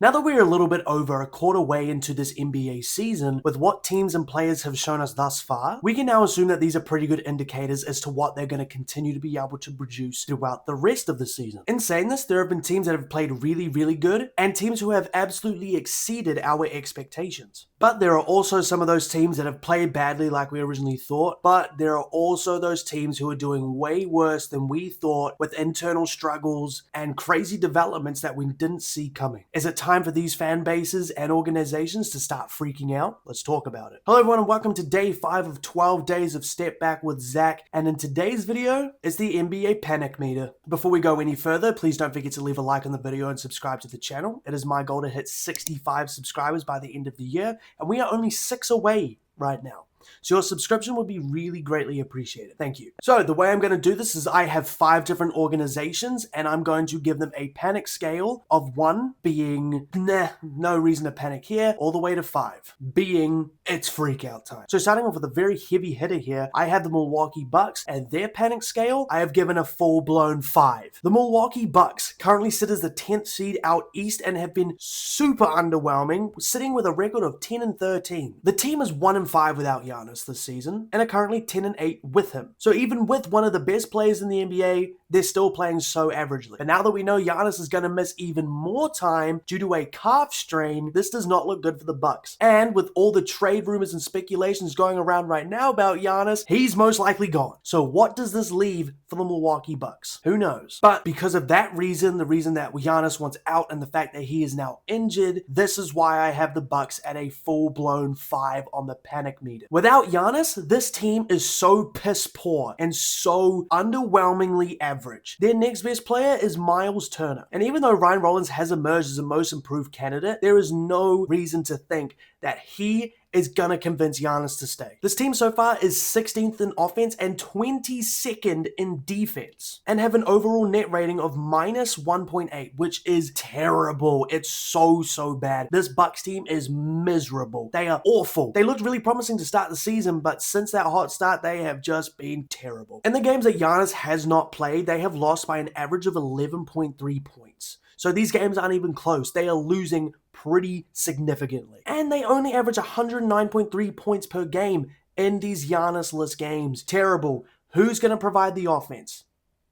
Now that we're a little bit over a quarter way into this NBA season, with what teams and players have shown us thus far, we can now assume that these are pretty good indicators as to what they're going to continue to be able to produce throughout the rest of the season. In saying this, there have been teams that have played really, really good, and teams who have absolutely exceeded our expectations. But there are also some of those teams that have played badly like we originally thought, but there are also those teams who are doing way worse than we thought, with internal struggles and crazy developments that we didn't see coming. Is it time for these fan bases and organizations to start freaking out? Let's talk about it. Hello everyone and welcome to day 5 of 12 days of Step Back with Zach, and in today's video is the NBA Panic Meter. Before we go any further, please don't forget to leave a like on the video and subscribe to the channel. It is my goal to hit 65 subscribers by the end of the year, and we are only 6 away right now. So your subscription would be really greatly appreciated. Thank you. So the way I'm going to do this is I have 5 different organizations and I'm going to give them a panic scale of 1 being, nah, no reason to panic here, all the way to 5 being, it's freak out time. So starting off with a very heavy hitter here, I have the Milwaukee Bucks, and their panic scale, I have given a full-blown 5. The Milwaukee Bucks currently sit as the 10th seed out east and have been super underwhelming, sitting with a record of 10-13. The team is 1-5 without Giannis this season and are currently 10-8 with him. So even with one of the best players in the NBA, they're still playing so averagely. But now that we know Giannis is going to miss even more time due to a calf strain, this does not look good for the Bucks. And with all the trade rumors and speculations going around right now about Giannis, he's most likely gone. So what does this leave for the Milwaukee Bucks? Who knows? But because of that reason, the reason that Giannis wants out and the fact that he is now injured, this is why I have the Bucks at a full-blown 5 on the panic meter. Without Giannis, this team is so piss poor and so underwhelmingly average. Their next best player is Miles Turner. And even though Ryan Rollins has emerged as a most improved candidate, there is no reason to think that he is gonna convince Giannis to stay. This team so far is 16th in offense and 22nd in defense, and have an overall net rating of minus 1.8, which is terrible. It's so bad. This Bucks team is miserable. They are awful. They looked really promising to start the season, but since that hot start, they have just been terrible. In the games that Giannis has not played, they have lost by an average of 11.3 points. So these games aren't even close. They are losing pretty significantly. And they only average 109.3 points per game in these Giannis-less games. Terrible. Who's going to provide the offense?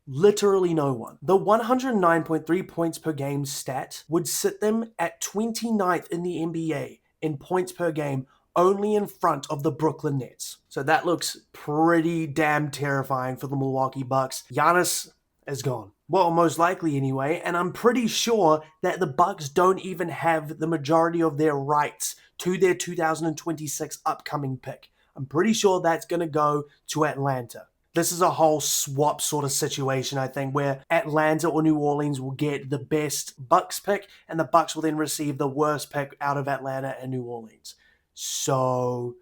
Literally no one. The 109.3 points per game stat would sit them at 29th in the NBA in points per game, only in front of the Brooklyn Nets. So that looks pretty damn terrifying for the Milwaukee Bucks. Giannis is gone. Well, most likely anyway, and I'm pretty sure that the Bucks don't even have the majority of their rights to their 2026 upcoming pick. I'm pretty sure that's going to go to Atlanta. This is a whole swap sort of situation, I think, where Atlanta or New Orleans will get the best Bucks pick, and the Bucks will then receive the worst pick out of Atlanta and New Orleans. So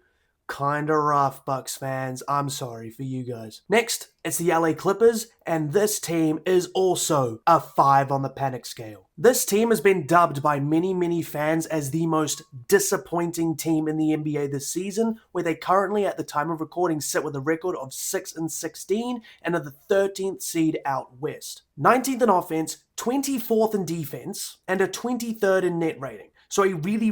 kind of rough, Bucks fans. I'm sorry for you guys. Next, it's the LA Clippers, and this team is also a 5 on the panic scale. This team has been dubbed by many fans as the most disappointing team in the NBA this season, where they currently, at the time of recording, sit with a record of 6-16 and are the 13th seed out west. 19th in offense, 24th in defense, and a 23rd in net rating. So a really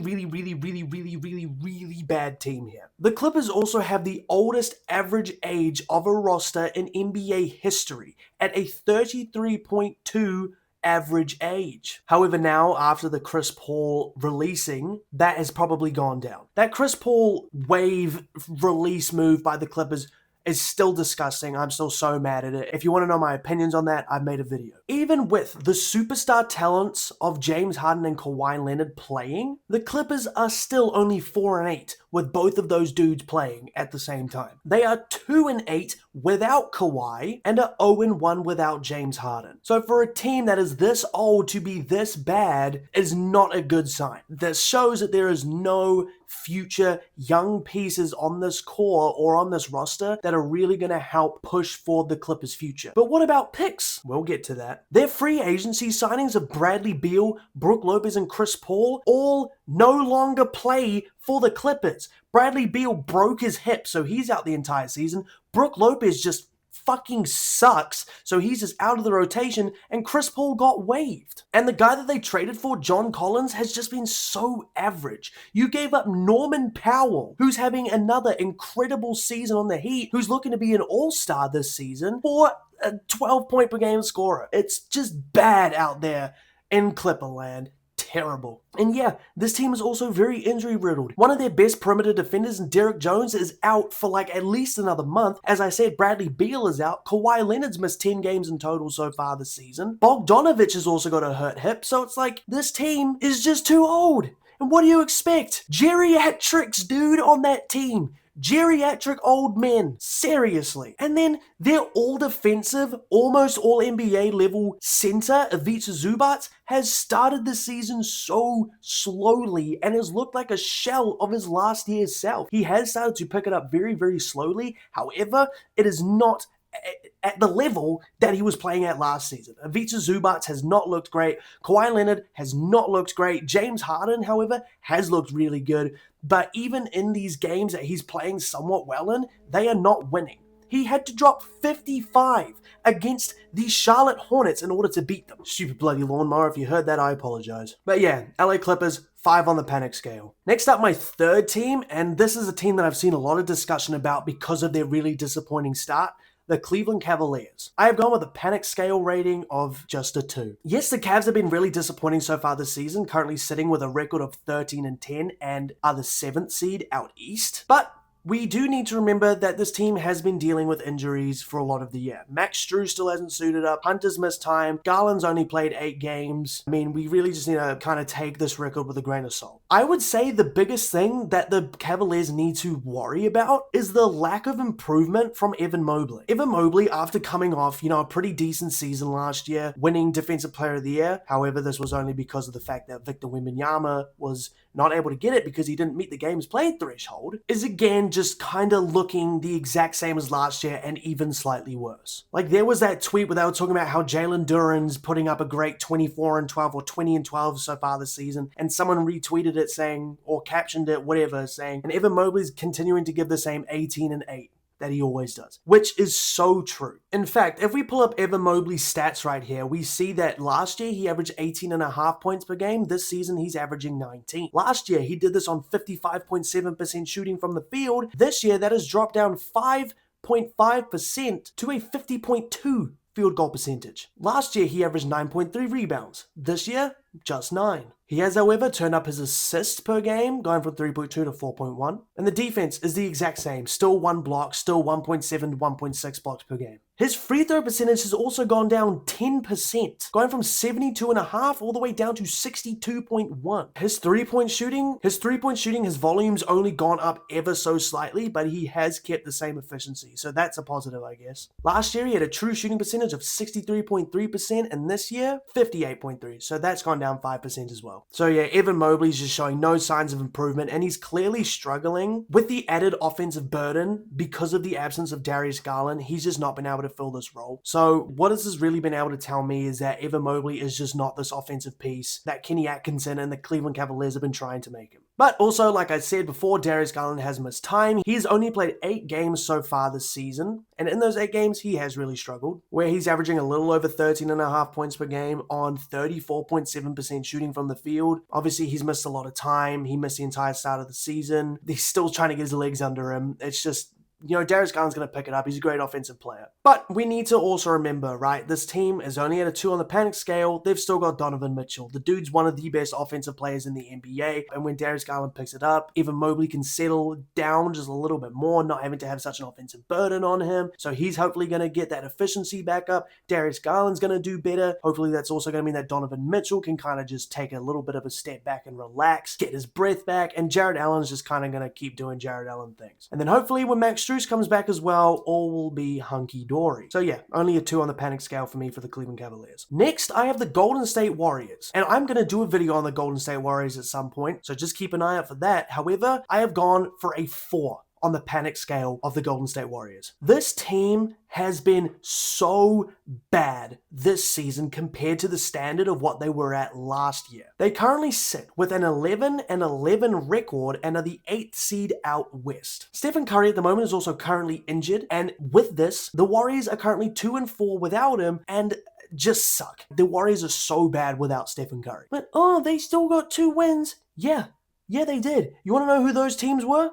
bad team here. The Clippers also have the oldest average age of a roster in NBA history at a 33.2 average age. However, now after the Chris Paul releasing, that has probably gone down. That Chris Paul wave release move by the Clippers is still disgusting. I'm still so mad at it. If you want to know my opinions on that, I've made a video. Even with the superstar talents of James Harden and Kawhi Leonard playing, the Clippers are still only 4-8 with both of those dudes playing at the same time. They are 2-8 without Kawhi and are 0-1 without James Harden. So for a team that is this old to be this bad is not a good sign. This shows that there is no future young pieces on this core or on this roster that are really going to help push for the Clippers' future. But what about picks? We'll get to that. Their free agency signings of Bradley Beal, Brook Lopez, and Chris Paul all no longer play for the Clippers. Bradley Beal broke his hip, so he's out the entire season. Brook Lopez just fucking sucks, so he's just out of the rotation, and Chris Paul got waived. And the guy that they traded for, John Collins, has just been so average. You gave up Norman Powell, who's having another incredible season on the Heat, who's looking to be an all-star this season, for a 12-point per game scorer. It's just bad out there in Clipperland. Terrible. And yeah, this team is also very injury riddled. One of their best perimeter defenders, Derek Jones, is out for like at least another month. As I said, Bradley Beal is out. Kawhi Leonard's missed 10 games in total so far this season. Bogdanovich has also got a hurt hip, so it's like this team is just too old. And what do you expect? Geriatrics, dude, on that team. Geriatric old men, seriously. And then their all-defensive, almost all-NBA level center, Ivica Zubac, has started the season so slowly and has looked like a shell of his last year's self. He has started to pick it up very, very slowly. However, it is not at the level that he was playing at last season. Ivica Zubac has not looked great. Kawhi Leonard has not looked great. James Harden, however, has looked really good. But even in these games that he's playing somewhat well in, they are not winning. He had to drop 55 against the Charlotte Hornets in order to beat them. Stupid bloody lawnmower. If you heard that, I apologize. But yeah, LA Clippers, 5 on the panic scale. Next up, my third team, and this is a team that I've seen a lot of discussion about because of their really disappointing start. The Cleveland Cavaliers. I have gone with a panic scale rating of just a 2. Yes, the Cavs have been really disappointing so far this season, currently sitting with a record of 13-10 and are the 7th seed out east. But we do need to remember that this team has been dealing with injuries for a lot of the year. Max Strus still hasn't suited up. Hunter's missed time. Garland's only played 8 games. I mean, we really just need to kind of take this record with a grain of salt. I would say the biggest thing that the Cavaliers need to worry about is the lack of improvement from Evan Mobley. Evan Mobley, after coming off, a pretty decent season last year, winning Defensive Player of the Year. However, this was only because of the fact that Victor Wembanyama was not able to get it because he didn't meet the games played threshold, is again just kind of looking the exact same as last year and even slightly worse. Like, there was that tweet where they were talking about how Jalen Duren's putting up a great 24-12 or 20-12 so far this season, and someone retweeted it saying, or captioned it, whatever, saying, and Evan Mobley's continuing to give the same 18-8. That he always does, which is so true. In fact, if we pull up Evan Mobley's stats right here, we see that last year he averaged 18.5 points per game. This season he's averaging 19. Last year he did this on 55.7% shooting from the field. This year that has dropped down 5.5% to a 50.2 field goal percentage. Last year he averaged 9.3 rebounds. This year, just 9. He has, however, turned up his assists per game, going from 3.2 to 4.1. And the defense is the exact same. Still 1 block, still 1.7 to 1.6 blocks per game. His free throw percentage has also gone down 10%, going from 72.5 all the way down to 62.1. His three-point shooting, his volume's only gone up ever so slightly, but he has kept the same efficiency, so that's a positive, I guess. Last year, he had a true shooting percentage of 63.3%, and this year, 58.3%, so that's gone down 5% as well. So yeah, Evan Mobley's just showing no signs of improvement, and he's clearly struggling with the added offensive burden because of the absence of Darius Garland. He's just not been able to fill this role. So what this has really been able to tell me is that Evan Mobley is just not this offensive piece that Kenny Atkinson and the Cleveland Cavaliers have been trying to make him. But also, like I said before, Darius Garland has missed time. He's only played 8 games so far this season, and in those 8 games, he has really struggled, where he's averaging a little over 13.5 points per game on 34.7% shooting from the field. Obviously, he's missed a lot of time. He missed the entire start of the season. He's still trying to get his legs under him. It's just, Darius Garland's going to pick it up. He's a great offensive player. But we need to also remember, right, this team is only at a 2 on the panic scale. They've still got Donovan Mitchell. The dude's one of the best offensive players in the NBA. And when Darius Garland picks it up, Evan Mobley can settle down just a little bit more, not having to have such an offensive burden on him. So he's hopefully going to get that efficiency back up. Darius Garland's going to do better. Hopefully that's also going to mean that Donovan Mitchell can kind of just take a little bit of a step back and relax, get his breath back. And Jared Allen's just kind of going to keep doing Jared Allen things. And then hopefully when Max Strus comes back as well, all will be hunky-dory. So yeah, only a 2 on the panic scale for me for the Cleveland Cavaliers. Next, I have the Golden State Warriors. And I'm going to do a video on the Golden State Warriors at some point, so just keep an eye out for that. However, I have gone for a 4 on the panic scale of the Golden State Warriors. This team has been so bad this season compared to the standard of what they were at last year. They currently sit with an 11-11 record and are the 8th seed out west. Stephen Curry at the moment is also currently injured, and with this, the Warriors are currently 2-4 without him and just suck. The Warriors are so bad without Stephen Curry. But, they still got 2 wins. Yeah, they did. You want to know who those teams were?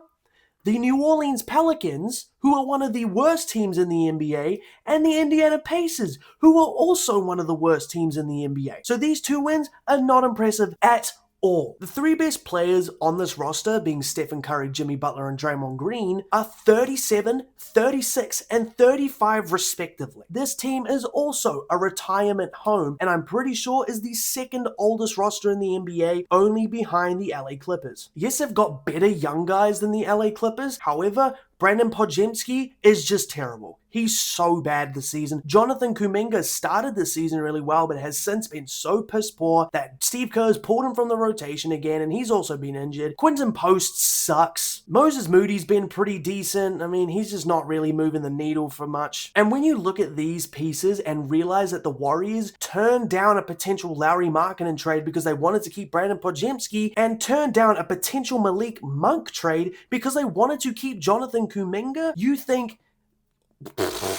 The New Orleans Pelicans, who are one of the worst teams in the NBA, and the Indiana Pacers, who are also one of the worst teams in the NBA. So these 2 wins are not impressive at all. The 3 best players on this roster, being Stephen Curry, Jimmy Butler, and Draymond Green, are 37, 36, and 35 respectively. This team is also a retirement home, and I'm pretty sure is the 2nd oldest roster in the NBA, only behind the LA Clippers. Yes, they've got better young guys than the LA Clippers, however, Brandon Podziemski is just terrible. He's so bad this season. Jonathan Kuminga started this season really well, but has since been so piss poor that Steve Kerr's pulled him from the rotation again, and he's also been injured. Quinton Post sucks. Moses Moody's been pretty decent. I mean, he's just not really moving the needle for much. And when you look at these pieces and realize that the Warriors turned down a potential Lauri Markkanen trade because they wanted to keep Brandon Podziemski, and turned down a potential Malik Monk trade because they wanted to keep Jonathan Kuminga, you think,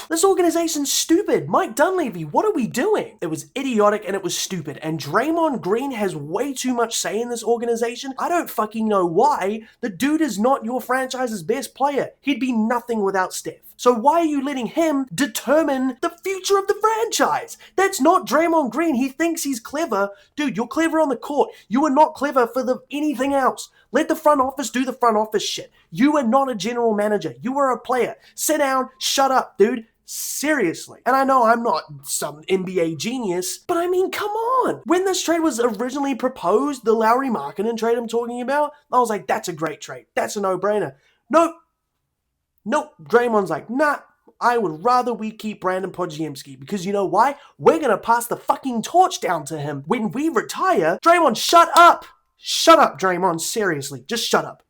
this organization's stupid. Mike Dunleavy, what are we doing? It was idiotic and it was stupid. And Draymond Green has way too much say in this organization. I don't fucking know why. The dude is not your franchise's best player. He'd be nothing without Steph. So why are you letting him determine the future of the franchise? That's not Draymond Green. He thinks he's clever. Dude, you're clever on the court. You are not clever for anything else. Let the front office do the front office shit. You are not a general manager. You are a player. Sit down, shut up, dude. Seriously. And I know I'm not some NBA genius, but I mean, come on. When this trade was originally proposed, the Lauri Markkanen trade I'm talking about, I was like, that's a great trade. That's a no-brainer. Nope. Draymond's like, nah, I would rather we keep Brandon Podziemski, because you know why? We're going to pass the fucking torch down to him. When we retire, Draymond, shut up. Shut up, Draymond. Seriously, just shut up.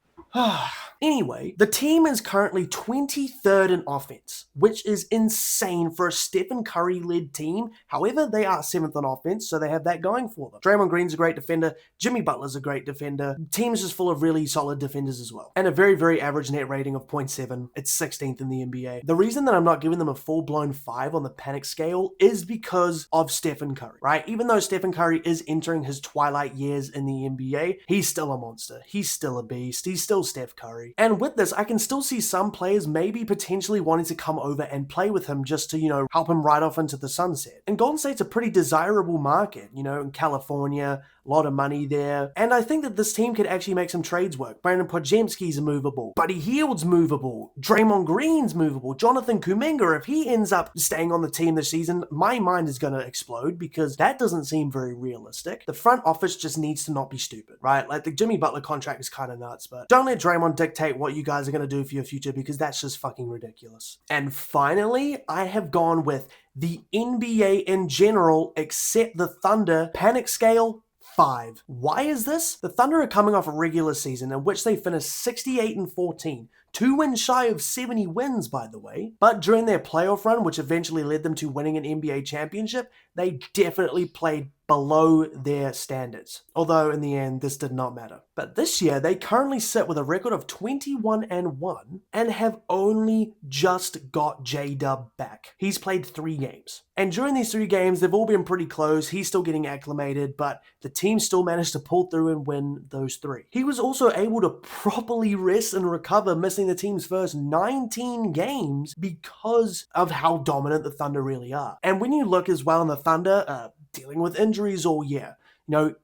Anyway, the team is currently 23rd in offense, which is insane for a Stephen Curry-led team. However, they are 7th on offense, so they have that going for them. Draymond Green's a great defender. Jimmy Butler's a great defender. The team is just full of really solid defenders as well. And a very, very average net rating of 0.7. It's 16th in the NBA. The reason that I'm not giving them a full-blown 5 on the panic scale is because of Stephen Curry, right? Even though Stephen Curry is entering his twilight years in the NBA, he's still a monster. He's still a beast. He's still Steph Curry. And with this, I can still see some players maybe potentially wanting to come over and play with him just to, help him ride off into the sunset. And Golden State's a pretty desirable market, in California, a lot of money there. And I think that this team could actually make some trades work. Brandon Podziemski's movable. Buddy Hield's movable. Draymond Green's movable. Jonathan Kuminga, if he ends up staying on the team this season, my mind is going to explode because that doesn't seem very realistic. The front office just needs to not be stupid, right? Like the Jimmy Butler contract is kind of nuts, but don't let Draymond dictate what you guys are going to do for your future because that's just fucking ridiculous. And finally, I have gone with the NBA in general, except the Thunder panic scale 5. Why is this? The Thunder are coming off a regular season in which they finished 68-14. 2 wins shy of 70 wins, by the way. But during their playoff run, which eventually led them to winning an NBA championship, they definitely played below their standards. Although in the end, this did not matter. But this year, they currently sit with a record of 21-1 and have only just got J-Dub back. He's played 3 games. And during these 3 games, they've all been pretty close. He's still getting acclimated, but the team still managed to pull through and win those 3. He was also able to properly rest and recover, missing the team's first 19 games because of how dominant the Thunder really are. And when you look as well in the Thunder, dealing with injuries all year.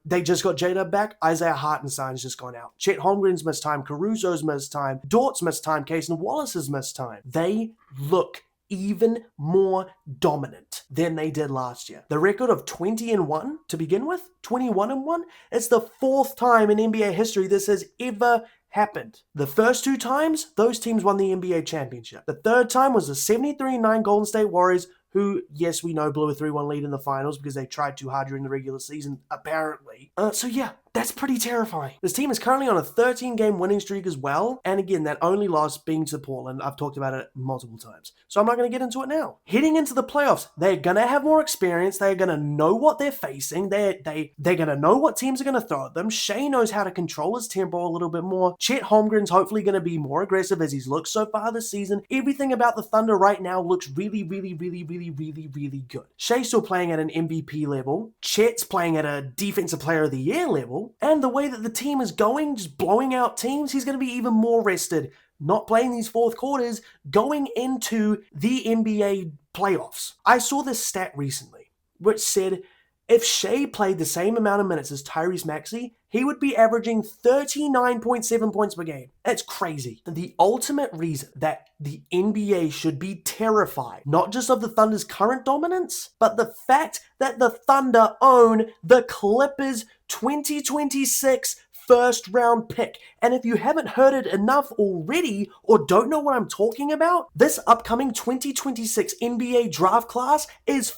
They just got J-Dub back. Isaiah Hartenstein's just gone out. Chet Holmgren's missed time. Caruso's missed time. Dort's missed time. Cason Wallace has missed time. They look even more dominant than they did last year. The record of 20-1 to begin with, 21-1, it's the 4th time in NBA history this has ever happened. The first 2 times, those teams won the NBA championship. The 3rd time was the 73-9 Golden State Warriors, who, yes, we know blew a 3-1 lead in the finals because they tried too hard during the regular season, apparently. So yeah, That's pretty terrifying. This team is currently on a 13-game winning streak as well. And again, that only loss being to Portland. I've talked about it multiple times. So I'm not going to get into it now. Heading into the playoffs, they're going to have more experience. They're going to know what they're facing. They're going to know what teams are going to throw at them. Shea knows how to control his tempo a little bit more. Chet Holmgren's hopefully going to be more aggressive as he's looked so far this season. Everything about the Thunder right now looks really, really, really, really, really, really good. Shea's still playing at an MVP level. Chet's playing at a Defensive Player of the Year level. And the way that the team is going, just blowing out teams, he's going to be even more rested. Not playing these fourth quarters, going into the NBA playoffs. I saw this stat recently, which said if Shea played the same amount of minutes as Tyrese Maxey, he would be averaging 39.7 points per game. That's crazy. The ultimate reason that the NBA should be terrified, not just of the Thunder's current dominance, but the fact that the Thunder own the Clippers' 2026 first round pick. And if you haven't heard it enough already or don't know what I'm talking about, this upcoming 2026 NBA draft class is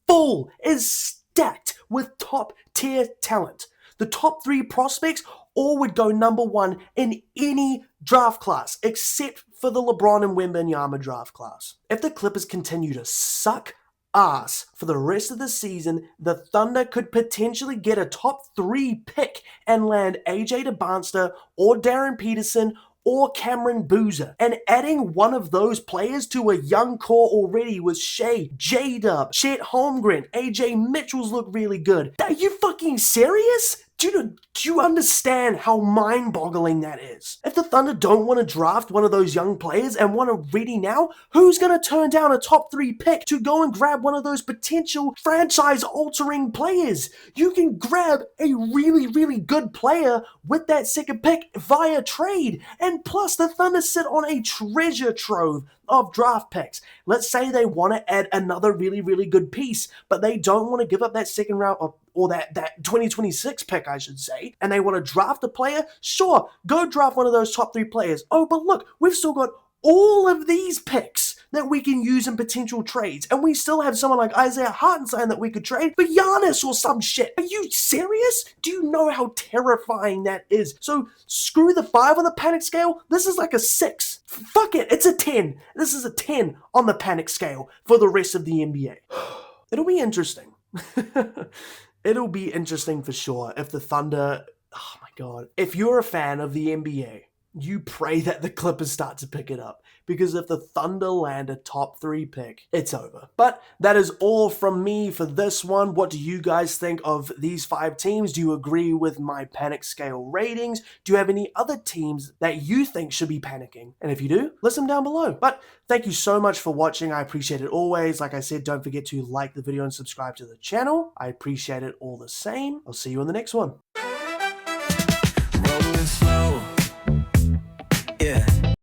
stacked with top tier talent. The top 3 prospects all would go number 1 in any draft class except for the LeBron and Wembanyama draft class. If the Clippers continue to suck ass for the rest of the season, the Thunder could potentially get a top 3 pick and land AJ DeBanster or Darren Peterson or Cameron Boozer. And adding one of those players to a young core already with Shea, J-Dub, Chet Holmgren, AJ Mitchell's look really good. Are you fucking serious? Do you understand how mind-boggling that is? If the Thunder don't want to draft one of those young players and want to ready now, who's going to turn down a top 3 pick to go and grab one of those potential franchise-altering players? You can grab a really, really good player with that second pick via trade. And plus, the Thunder sit on a treasure trove of draft picks. Let's say they want to add another really, really good piece, but they don't want to give up that second round or that 2026 pick, I should say, and they want to draft a player. Sure, go draft one of those top 3 players. Oh, but look, we've still got all of these picks that we can use in potential trades, and we still have someone like Isaiah Hartenstein that we could trade for Giannis or some shit. Are you serious? Do you know how terrifying that is? So screw the 5 on the panic scale. This is like a 6. Fuck it, it's a 10. This is a 10 on the panic scale for the rest of the NBA. It'll be interesting. It'll be interesting for sure if the Thunder, oh my god, if you're a fan of the NBA, you pray that the Clippers start to pick it up, because if the Thunder land a top 3 pick, it's over. But that is all from me for this one. What do you guys think of these 5 teams? Do you agree with my panic scale ratings? Do you have any other teams that you think should be panicking? And if you do, list them down below. But thank you so much for watching. I appreciate it always. Like I said, don't forget to like the video and subscribe to the channel. I appreciate it all the same. I'll see you in the next one.